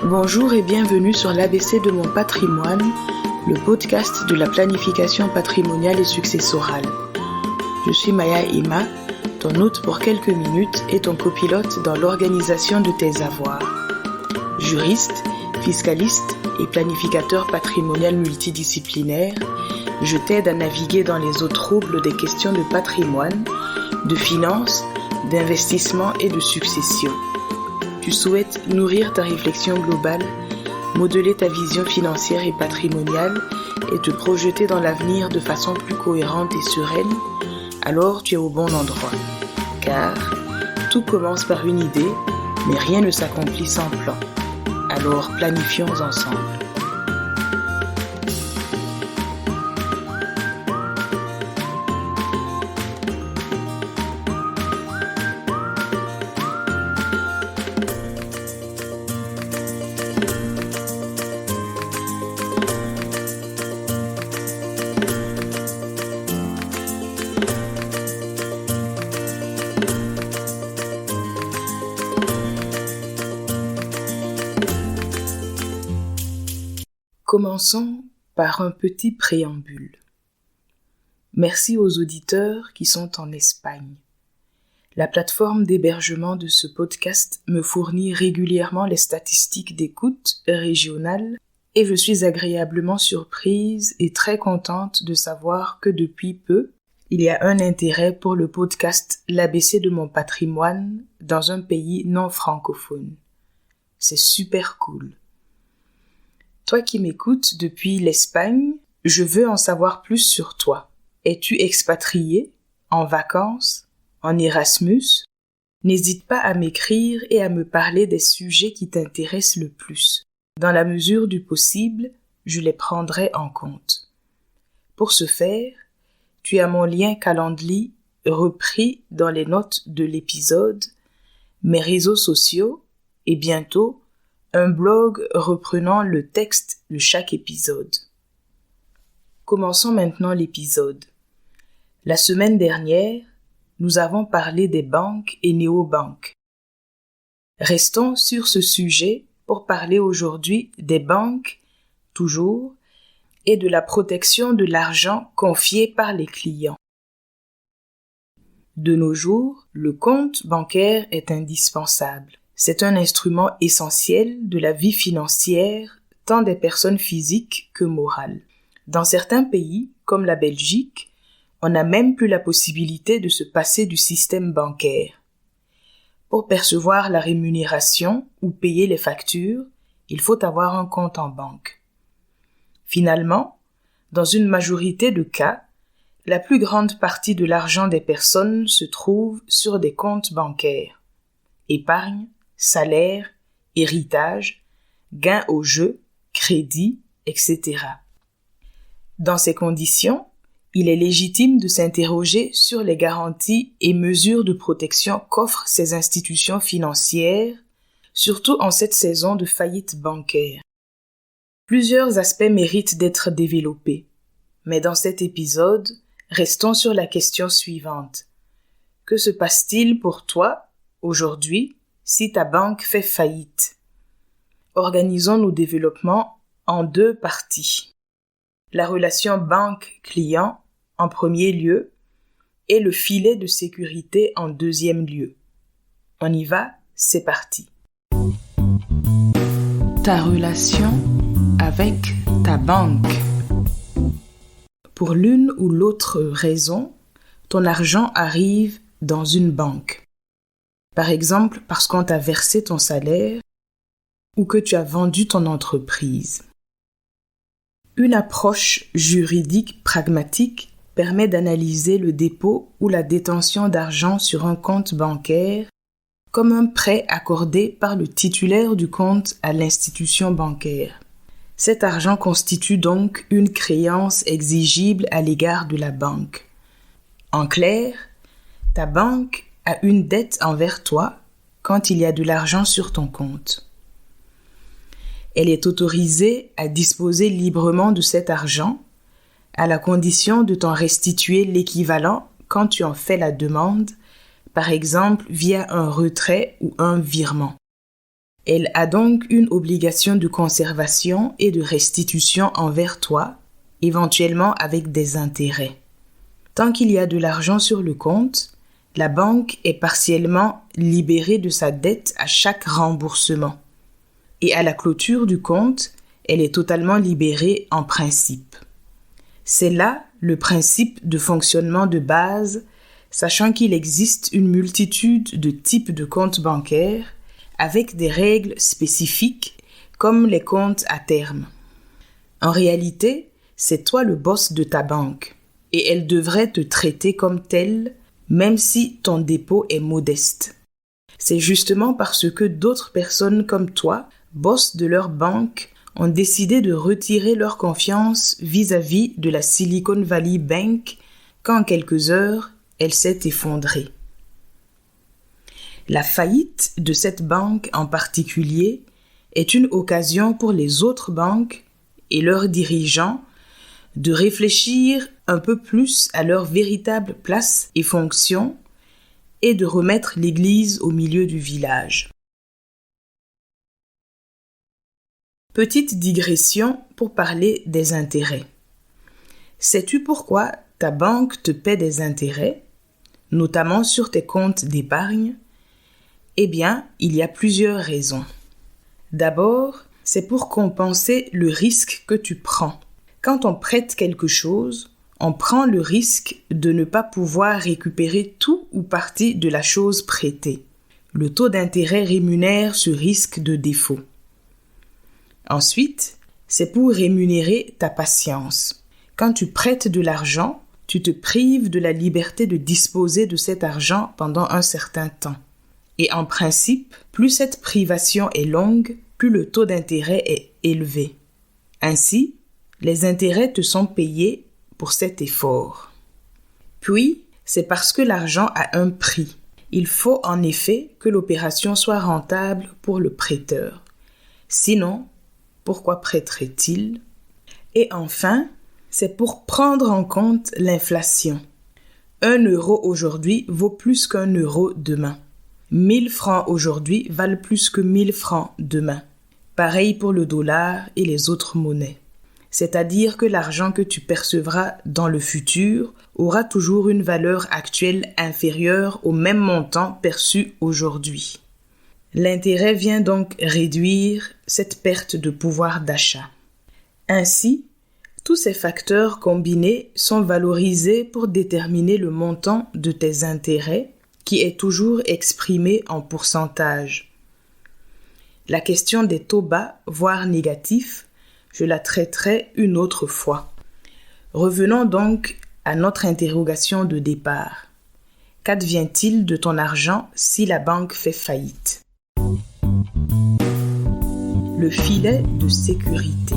Bonjour et bienvenue sur l'ABC de mon patrimoine, le podcast de la planification patrimoniale et successorale. Je suis Maya Ima, ton hôte pour quelques minutes et ton copilote dans l'organisation de tes avoirs. Juriste, fiscaliste et planificateur patrimonial multidisciplinaire, je t'aide à naviguer dans les eaux troubles des questions de patrimoine, de finances, d'investissement et de succession. Tu souhaites nourrir ta réflexion globale, modeler ta vision financière et patrimoniale et te projeter dans l'avenir de façon plus cohérente et sereine, alors tu es au bon endroit. Car tout commence par une idée, mais rien ne s'accomplit sans plan. Alors planifions ensemble. Commençons par un petit préambule. Merci aux auditeurs qui sont en Espagne. La plateforme d'hébergement de ce podcast me fournit régulièrement les statistiques d'écoute régionales et je suis agréablement surprise et très contente de savoir que depuis peu, il y a un intérêt pour le podcast L'ABC de mon patrimoine dans un pays non francophone. C'est super cool. Toi qui m'écoutes depuis l'Espagne, je veux en savoir plus sur toi. Es-tu expatrié, en vacances, en Erasmus? N'hésite pas à m'écrire et à me parler des sujets qui t'intéressent le plus. Dans la mesure du possible, je les prendrai en compte. Pour ce faire, tu as mon lien Calendly repris dans les notes de l'épisode, mes réseaux sociaux et bientôt un blog reprenant le texte de chaque épisode. Commençons maintenant l'épisode. La semaine dernière, nous avons parlé des banques et néobanques. Restons sur ce sujet pour parler aujourd'hui des banques, toujours, et de la protection de l'argent confié par les clients. De nos jours, le compte bancaire est indispensable. C'est un instrument essentiel de la vie financière tant des personnes physiques que morales. Dans certains pays, comme la Belgique, on n'a même plus la possibilité de se passer du système bancaire. Pour percevoir la rémunération ou payer les factures, il faut avoir un compte en banque. Finalement, dans une majorité de cas, la plus grande partie de l'argent des personnes se trouve sur des comptes bancaires. Épargne, salaire, héritage, gain au jeu, crédit, etc. Dans ces conditions, il est légitime de s'interroger sur les garanties et mesures de protection qu'offrent ces institutions financières, surtout en cette saison de faillite bancaire. Plusieurs aspects méritent d'être développés, mais dans cet épisode, restons sur la question suivante. Que se passe-t-il pour toi, aujourd'hui, si ta banque fait faillite? Organisons nos développements en deux parties. La relation banque-client en premier lieu et le filet de sécurité en deuxième lieu. On y va, c'est parti. Ta relation avec ta banque. Pour l'une ou l'autre raison, ton argent arrive dans une banque. Par exemple, parce qu'on t'a versé ton salaire ou que tu as vendu ton entreprise. Une approche juridique pragmatique permet d'analyser le dépôt ou la détention d'argent sur un compte bancaire comme un prêt accordé par le titulaire du compte à l'institution bancaire. Cet argent constitue donc une créance exigible à l'égard de la banque. En clair, ta banque a une dette envers toi quand il y a de l'argent sur ton compte. Elle est autorisée à disposer librement de cet argent à la condition de t'en restituer l'équivalent quand tu en fais la demande, par exemple via un retrait ou un virement. Elle a donc une obligation de conservation et de restitution envers toi, éventuellement avec des intérêts. Tant qu'il y a de l'argent sur le compte, la banque est partiellement libérée de sa dette à chaque remboursement. Et à la clôture du compte, elle est totalement libérée en principe. C'est là le principe de fonctionnement de base, sachant qu'il existe une multitude de types de comptes bancaires avec des règles spécifiques comme les comptes à terme. En réalité, c'est toi le boss de ta banque et elle devrait te traiter comme tel, même si ton dépôt est modeste. C'est justement parce que d'autres personnes comme toi, boss de leur banque, ont décidé de retirer leur confiance vis-à-vis de la Silicon Valley Bank qu'en quelques heures, elle s'est effondrée. La faillite de cette banque en particulier est une occasion pour les autres banques et leurs dirigeants de réfléchir un peu plus à leur véritable place et fonction et de remettre l'église au milieu du village. Petite digression pour parler des intérêts. Sais-tu pourquoi ta banque te paie des intérêts, notamment sur tes comptes d'épargne? Eh bien, il y a plusieurs raisons. D'abord, c'est pour compenser le risque que tu prends. Quand on prête quelque chose, on prend le risque de ne pas pouvoir récupérer tout ou partie de la chose prêtée. Le taux d'intérêt rémunère ce risque de défaut. Ensuite, c'est pour rémunérer ta patience. Quand tu prêtes de l'argent, tu te prives de la liberté de disposer de cet argent pendant un certain temps. Et en principe, plus cette privation est longue, plus le taux d'intérêt est élevé. Ainsi, les intérêts te sont payés pour cet effort. Puis, c'est parce que l'argent a un prix. Il faut en effet que l'opération soit rentable pour le prêteur. Sinon, pourquoi prêterait-il? Et enfin, c'est pour prendre en compte l'inflation. 1 euro aujourd'hui vaut plus qu'1 euro demain. 1000 francs aujourd'hui valent plus que 1000 francs demain. Pareil pour le dollar et les autres monnaies. C'est-à-dire que l'argent que tu percevras dans le futur aura toujours une valeur actuelle inférieure au même montant perçu aujourd'hui. L'intérêt vient donc réduire cette perte de pouvoir d'achat. Ainsi, tous ces facteurs combinés sont valorisés pour déterminer le montant de tes intérêts qui est toujours exprimé en pourcentage. La question des taux bas, voire négatifs, je la traiterai une autre fois. Revenons donc à notre interrogation de départ. Qu'advient-il de ton argent si la banque fait faillite? Le filet de sécurité.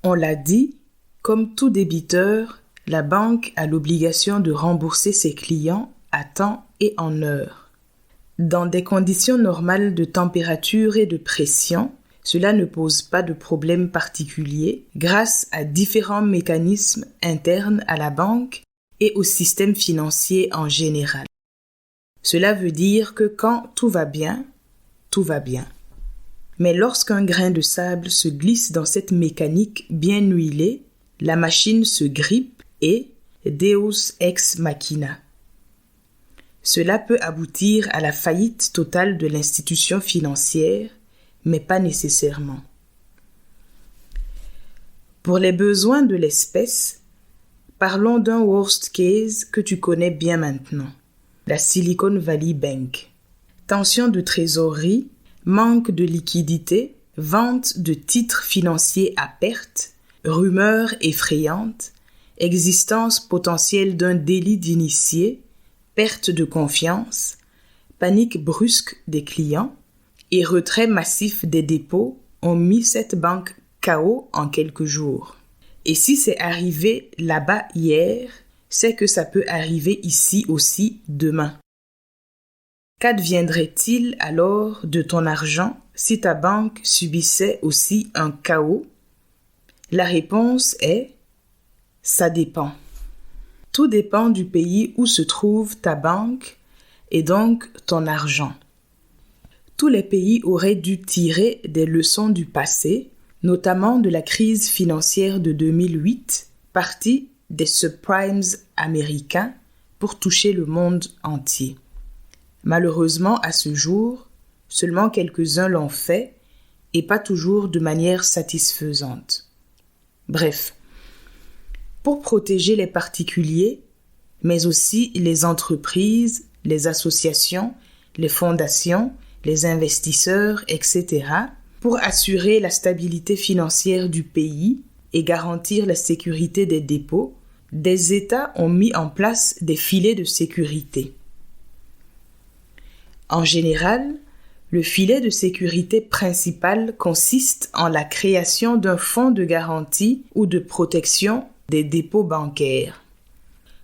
On l'a dit, comme tout débiteur, la banque a l'obligation de rembourser ses clients à temps et en heure. Dans des conditions normales de température et de pression, cela ne pose pas de problème particulier grâce à différents mécanismes internes à la banque et au système financier en général. Cela veut dire que quand tout va bien, tout va bien. Mais lorsqu'un grain de sable se glisse dans cette mécanique bien huilée, la machine se grippe et Deus ex machina. Cela peut aboutir à la faillite totale de l'institution financière, mais pas nécessairement. Pour les besoins de l'espèce, parlons d'un worst case que tu connais bien maintenant, la Silicon Valley Bank. Tension de trésorerie, manque de liquidité, vente de titres financiers à perte, rumeurs effrayantes, existence potentielle d'un délit d'initié, perte de confiance, panique brusque des clients et retrait massif des dépôts ont mis cette banque KO en quelques jours. Et si c'est arrivé là-bas hier, c'est que ça peut arriver ici aussi demain. Qu'adviendrait-il alors de ton argent si ta banque subissait aussi un chaos? La réponse est « ça dépend ». Tout dépend du pays où se trouve ta banque et donc ton argent. tous les pays auraient dû tirer des leçons du passé, notamment de la crise financière de 2008, partie des subprimes américains pour toucher le monde entier. Malheureusement, à ce jour, seulement quelques-uns l'ont fait et pas toujours de manière satisfaisante. Bref, pour protéger les particuliers, mais aussi les entreprises, les associations, les fondations, les investisseurs, etc., pour assurer la stabilité financière du pays et garantir la sécurité des dépôts, des États ont mis en place des filets de sécurité. En général, le filet de sécurité principal consiste en la création d'un fonds de garantie ou de protection des dépôts bancaires.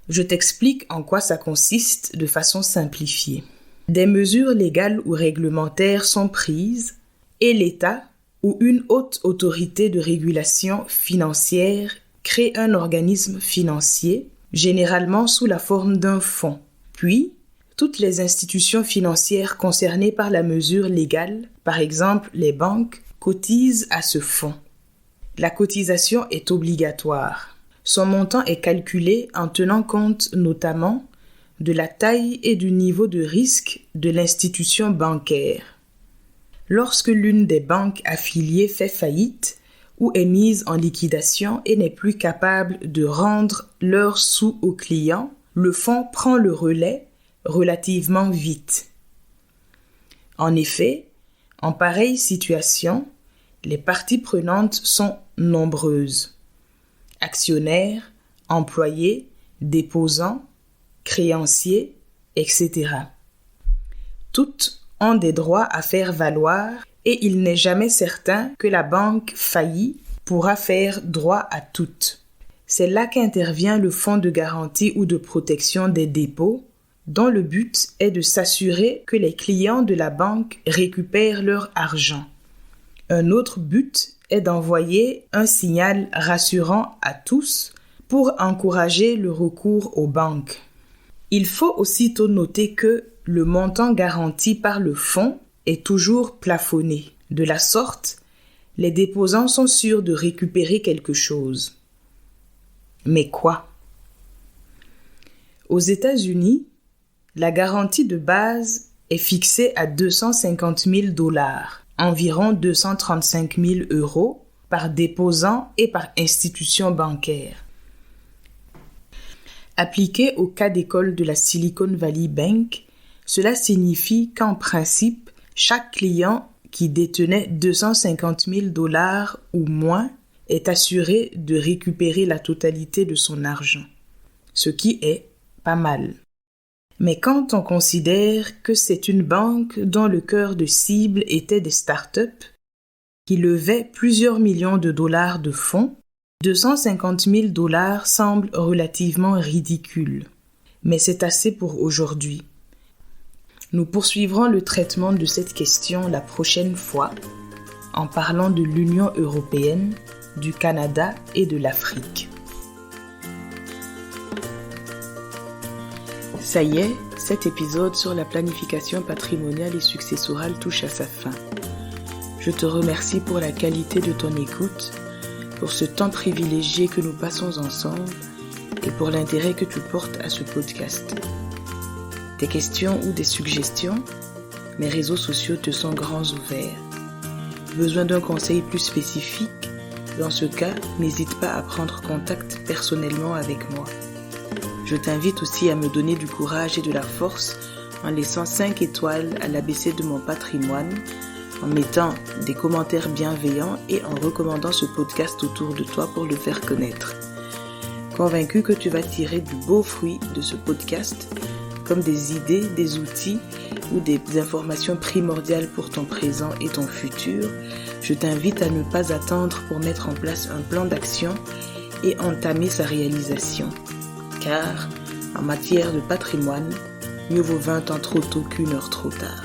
Je t'explique en quoi ça consiste de façon simplifiée. Des mesures légales ou réglementaires sont prises et l'État ou une haute autorité de régulation financière crée un organisme financier, généralement sous la forme d'un fonds. Puis, toutes les institutions financières concernées par la mesure légale, par exemple les banques, cotisent à ce fonds. La cotisation est obligatoire. Son montant est calculé en tenant compte notamment de la taille et du niveau de risque de l'institution bancaire. Lorsque l'une des banques affiliées fait faillite ou est mise en liquidation et n'est plus capable de rendre leurs sous aux clients, le fonds prend le relais relativement vite. En effet, en pareille situation, les parties prenantes sont nombreuses. Actionnaires, employés, déposants, créanciers, etc. Toutes ont des droits à faire valoir et il n'est jamais certain que la banque faillie pourra faire droit à toutes. C'est là qu'intervient le fonds de garantie ou de protection des dépôts, dont le but est de s'assurer que les clients de la banque récupèrent leur argent. Un autre but est d'envoyer un signal rassurant à tous pour encourager le recours aux banques. Il faut aussitôt noter que le montant garanti par le fonds est toujours plafonné. De la sorte, les déposants sont sûrs de récupérer quelque chose. Mais quoi? Aux États-Unis, la garantie de base est fixée à 250 000 $, environ 235 000 € par déposant et par institution bancaire. Appliqué au cas d'école de la Silicon Valley Bank, cela signifie qu'en principe, chaque client qui détenait 250 000 $ ou moins est assuré de récupérer la totalité de son argent, ce qui est pas mal. Mais quand on considère que c'est une banque dont le cœur de cible était des startups, qui levaient plusieurs millions de dollars de fonds, 250 000 $ semble relativement ridicule. Mais c'est assez pour aujourd'hui. Nous poursuivrons le traitement de cette question la prochaine fois en parlant de l'Union européenne, du Canada et de l'Afrique. Ça y est, cet épisode sur la planification patrimoniale et successorale touche à sa fin. Je te remercie pour la qualité de ton écoute, pour ce temps privilégié que nous passons ensemble et pour l'intérêt que tu portes à ce podcast. Des questions ou des suggestions, mes réseaux sociaux te sont grands ouverts. Besoin d'un conseil plus spécifique? Dans ce cas, n'hésite pas à prendre contact personnellement avec moi. Je t'invite aussi à me donner du courage et de la force en laissant 5 étoiles à l'ABC de mon patrimoine, en mettant des commentaires bienveillants et en recommandant ce podcast autour de toi pour le faire connaître. Convaincu que tu vas tirer du beau fruit de ce podcast, comme des idées, des outils ou des informations primordiales pour ton présent et ton futur, je t'invite à ne pas attendre pour mettre en place un plan d'action et entamer sa réalisation. Car, en matière de patrimoine, mieux vaut 20 ans trop tôt qu'une heure trop tard.